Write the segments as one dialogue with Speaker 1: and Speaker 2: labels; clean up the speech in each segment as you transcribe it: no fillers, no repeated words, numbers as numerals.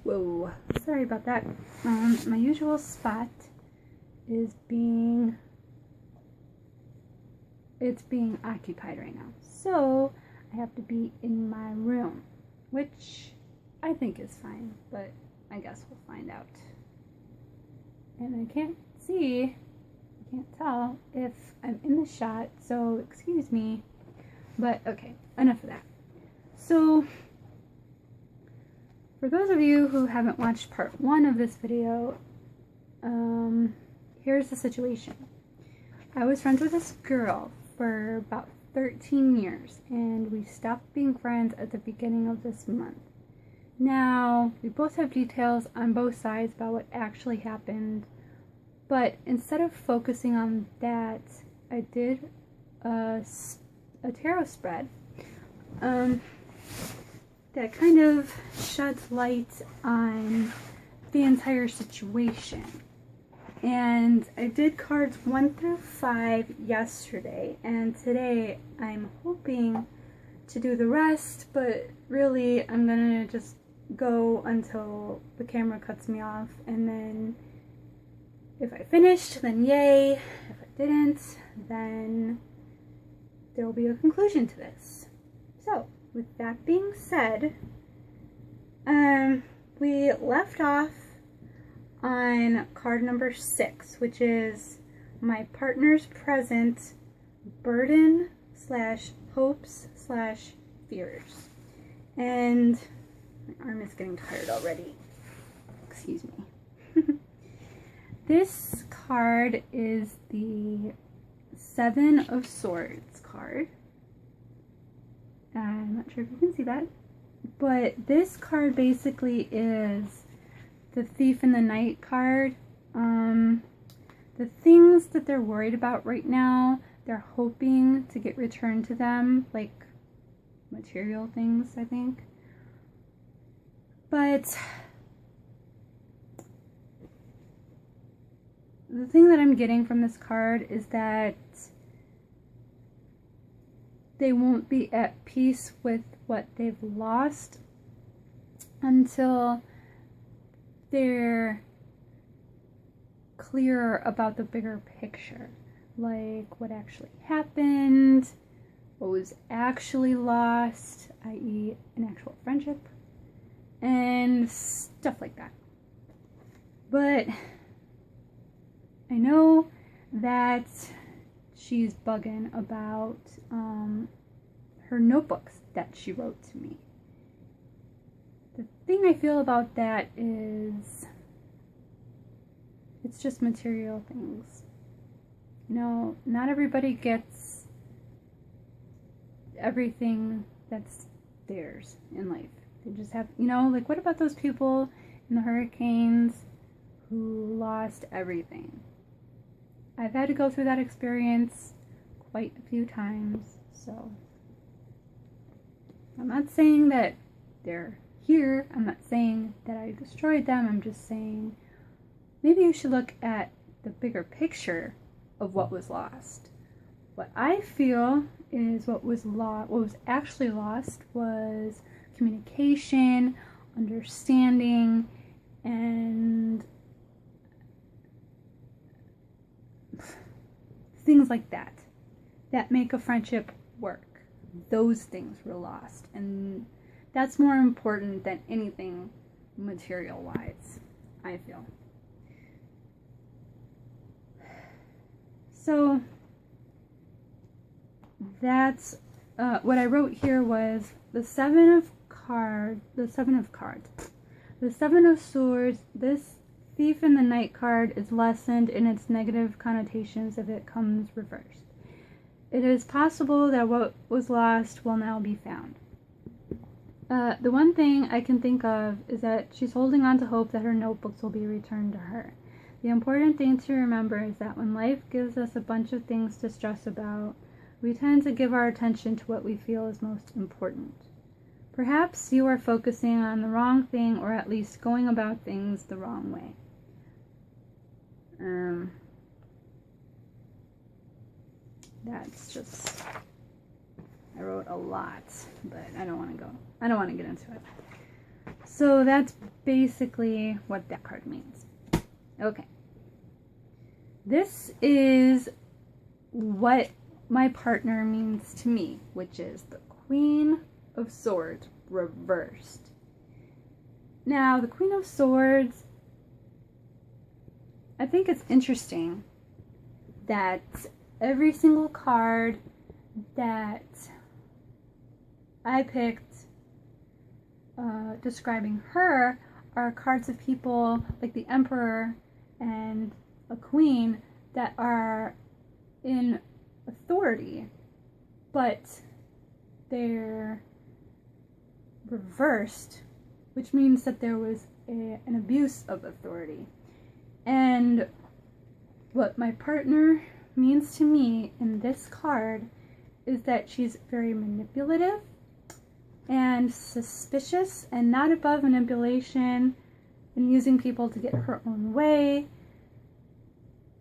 Speaker 1: Whoa, sorry about that. My usual spot is being occupied right now. So I have to be in my room, which I think is fine, but I guess we'll find out. And I can't tell if I'm in the shot, so excuse me. But okay, enough of that. So, for those of you who haven't watched part 1 of this video, here's the situation. I was friends with this girl for about 13 years, and we stopped being friends at the beginning of this month. Now, we both have details on both sides about what actually happened, but instead of focusing on that, I did a tarot spread that kind of sheds light on the entire situation. And I did cards 1 through 5 yesterday, and today I'm hoping to do the rest, but really I'm gonna just go until the camera cuts me off, and then if I finished, then yay. If I didn't, then there will be a conclusion to this. So, with that being said, we left off on card number 6, which is my partner's present burden / hopes / fears. And my arm is getting tired already. Excuse me. This card is the 7 of Swords card. I'm not sure if you can see that, but this card basically is the Thief in the Night card. The things that they're worried about right now, they're hoping to get returned to them, like material things, I think. But the thing that I'm getting from this card is that they won't be at peace with what they've lost until they're clearer about the bigger picture, like what actually happened, what was actually lost, i.e. an actual friendship, and stuff like that. But I know that she's bugging about her notebooks that she wrote to me. The thing I feel about that is it's just material things. You know, not everybody gets everything that's theirs in life. They just have, you know, like what about those people in the hurricanes who lost everything? I've had to go through that experience quite a few times, so I'm not saying that they're here. I'm not saying that I destroyed them. I'm just saying maybe you should look at the bigger picture of what was lost. What I feel is what was actually lost was communication, understanding, and things like that make a friendship work. Those things were lost, and that's more important than anything material wise, I feel. So that's what I wrote here was the 7 of cards, the 7 of Swords. This Thief in the Night card is lessened in its negative connotations if it comes reversed. It is possible that what was lost will now be found. The one thing I can think of is that she's holding on to hope that her notebooks will be returned to her. The important thing to remember is that when life gives us a bunch of things to stress about, we tend to give our attention to what we feel is most important. Perhaps you are focusing on the wrong thing, or at least going about things the wrong way. That's just, I wrote a lot, but I don't want to get into it. So that's basically what that card means. Okay. This is what my partner means to me, which is the Queen of Swords reversed. Now, the Queen of Swords, I think it's interesting that every single card that I picked describing her are cards of people like the Emperor and a Queen that are in authority, but they're reversed, which means that there was an abuse of authority. And what my partner means to me in this card is that she's very manipulative and suspicious and not above manipulation and using people to get her own way.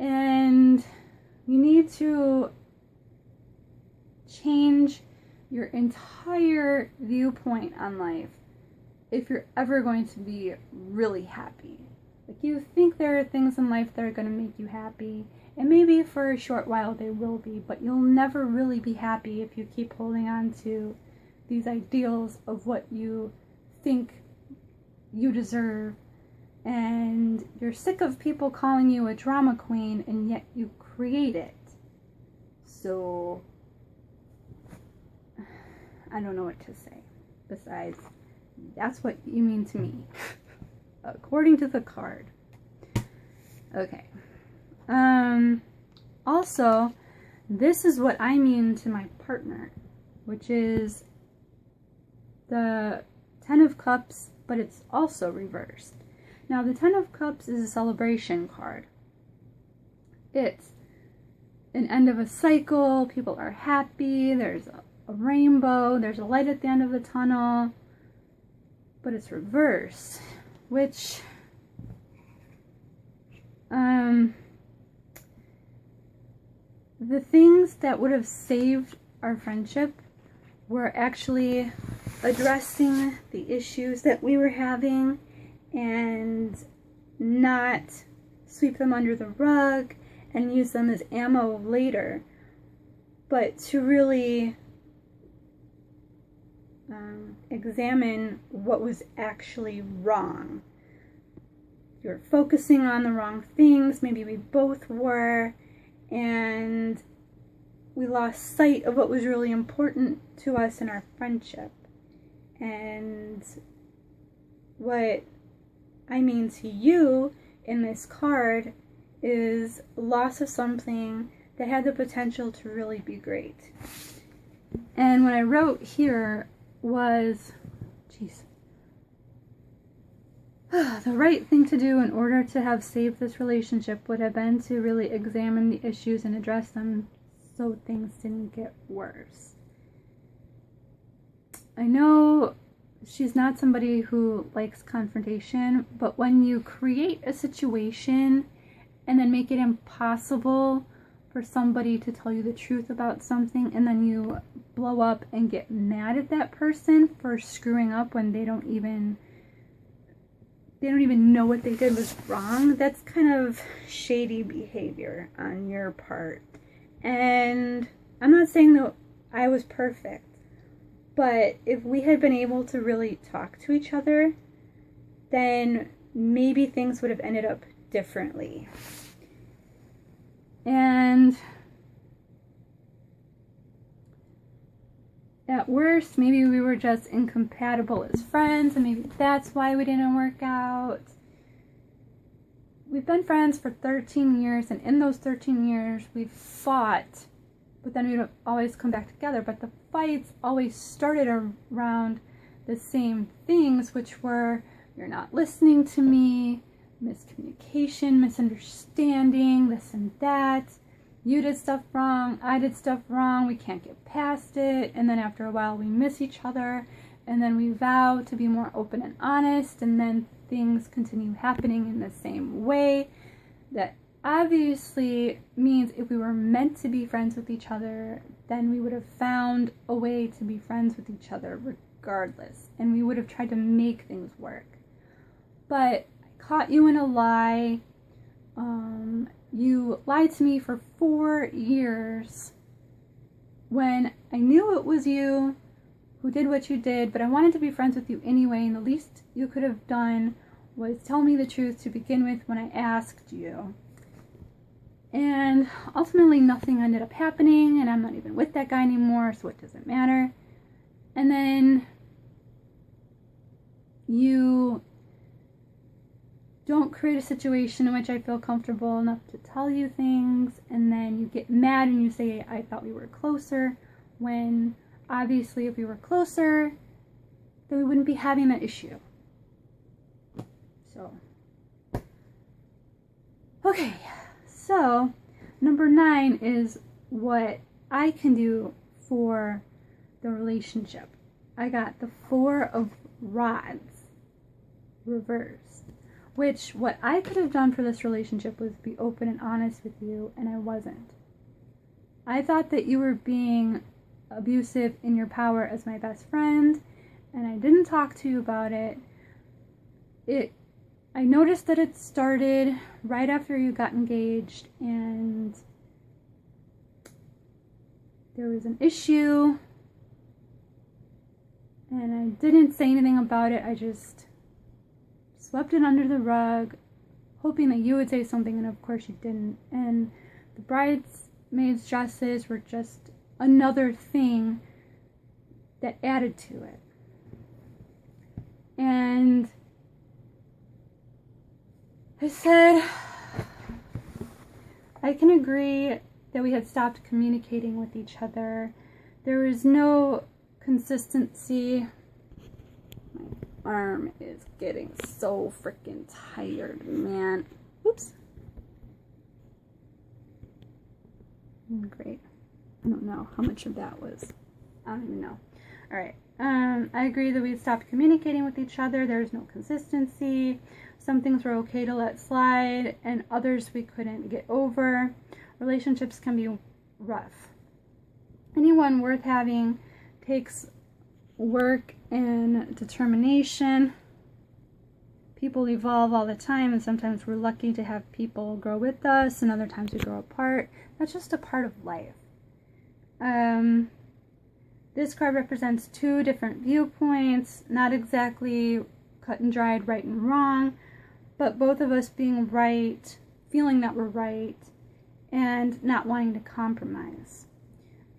Speaker 1: And you need to change your entire viewpoint on life if you're ever going to be really happy. Like, you think there are things in life that are going to make you happy, and maybe for a short while they will be, but you'll never really be happy if you keep holding on to these ideals of what you think you deserve, and you're sick of people calling you a drama queen, and yet you create it. So I don't know what to say besides that's what you mean to me according to the card. Okay. Also, this is what I mean to my partner, which is the Ten of Cups, but it's also reversed. Now, the Ten of Cups is a celebration card. It's an end of a cycle. People are happy. There's a rainbow. There's a light at the end of the tunnel. But it's reversed, which the things that would have saved our friendship were actually addressing the issues that we were having and not sweep them under the rug and use them as ammo later, but to really examine what was actually wrong. You're focusing on the wrong things, maybe we both were, and we lost sight of what was really important to us in our friendship. And what I mean to you in this card is loss of something that had the potential to really be great. And what I wrote here was, the right thing to do in order to have saved this relationship would have been to really examine the issues and address them so things didn't get worse. I know she's not somebody who likes confrontation, but when you create a situation and then make it impossible for somebody to tell you the truth about something, and then you blow up and get mad at that person for screwing up when they don't even know what they did was wrong, that's kind of shady behavior on your part. And I'm not saying that I was perfect, but if we had been able to really talk to each other, then maybe things would have ended up differently. And at worst, maybe we were just incompatible as friends, and maybe that's why we didn't work out. We've been friends for 13 years, and in those 13 years, we've fought, but then we'd always come back together. But the fights always started around the same things, which were, you're not listening to me, miscommunication, misunderstanding, this and that. You did stuff wrong, I did stuff wrong, we can't get past it, and then after a while we miss each other, and then we vow to be more open and honest, and then things continue happening in the same way. That obviously means if we were meant to be friends with each other, then we would have found a way to be friends with each other regardless, and we would have tried to make things work. But I caught you in a lie. You lied to me for 4 years when I knew it was you who did what you did, but I wanted to be friends with you anyway, and the least you could have done was tell me the truth to begin with when I asked you. And ultimately nothing ended up happening, and I'm not even with that guy anymore, so it doesn't matter. And then you don't create a situation in which I feel comfortable enough to tell you things, and then you get mad and you say, I thought we were closer, when obviously if we were closer, then we wouldn't be having that issue. So, okay, so number 9 is what I can do for the relationship. I got the 4 of Rods reversed, which what I could have done for this relationship was be open and honest with you, and I wasn't. I thought that you were being abusive in your power as my best friend, and I didn't talk to you about it. I noticed that it started right after you got engaged, and there was an issue, and I didn't say anything about it. I just swept it under the rug, hoping that you would say something, and of course you didn't. And the bridesmaids' dresses were just another thing that added to it. And I said, I can agree that we had stopped communicating with each other. There was no consistency. My arm is getting so freaking tired, man. Oops. Great. I don't know how much of that was. I don't even know. Alright. I agree that we stopped communicating with each other. There's no consistency. Some things were okay to let slide, and others we couldn't get over. Relationships can be rough. Anyone worth having takes work and determination. People evolve all the time, and sometimes we're lucky to have people grow with us, and other times we grow apart. That's just a part of life. This card represents 2 different viewpoints, not exactly cut and dried right and wrong, but both of us being right, feeling that we're right, and not wanting to compromise.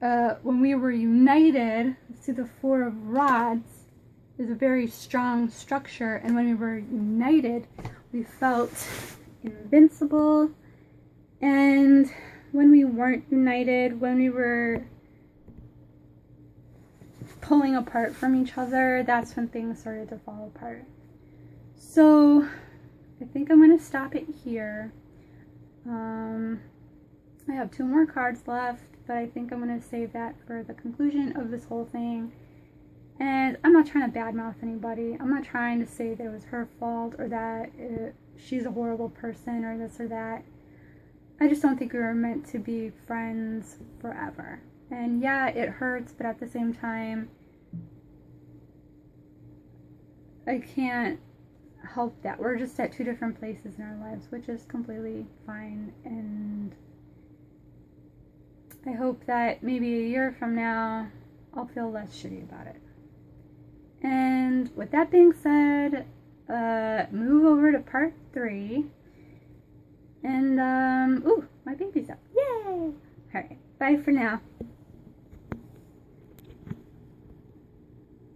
Speaker 1: When we were united, see the 4 of Rods is a very strong structure, and when we were united, we felt invincible. And when we weren't united, when we were pulling apart from each other, that's when things started to fall apart. So I think I'm going to stop it here. I have 2 more cards left, but I think I'm going to save that for the conclusion of this whole thing. And I'm not trying to badmouth anybody. I'm not trying to say that it was her fault, or that she's a horrible person, or this or that. I just don't think we were meant to be friends forever. And yeah, it hurts, but at the same time, I can't help that. We're just at 2 different places in our lives, which is completely fine. And I hope that maybe a year from now, I'll feel less shitty about it. And with that being said, move over to part 3. And, ooh, my baby's up. Yay! Alright, bye for now.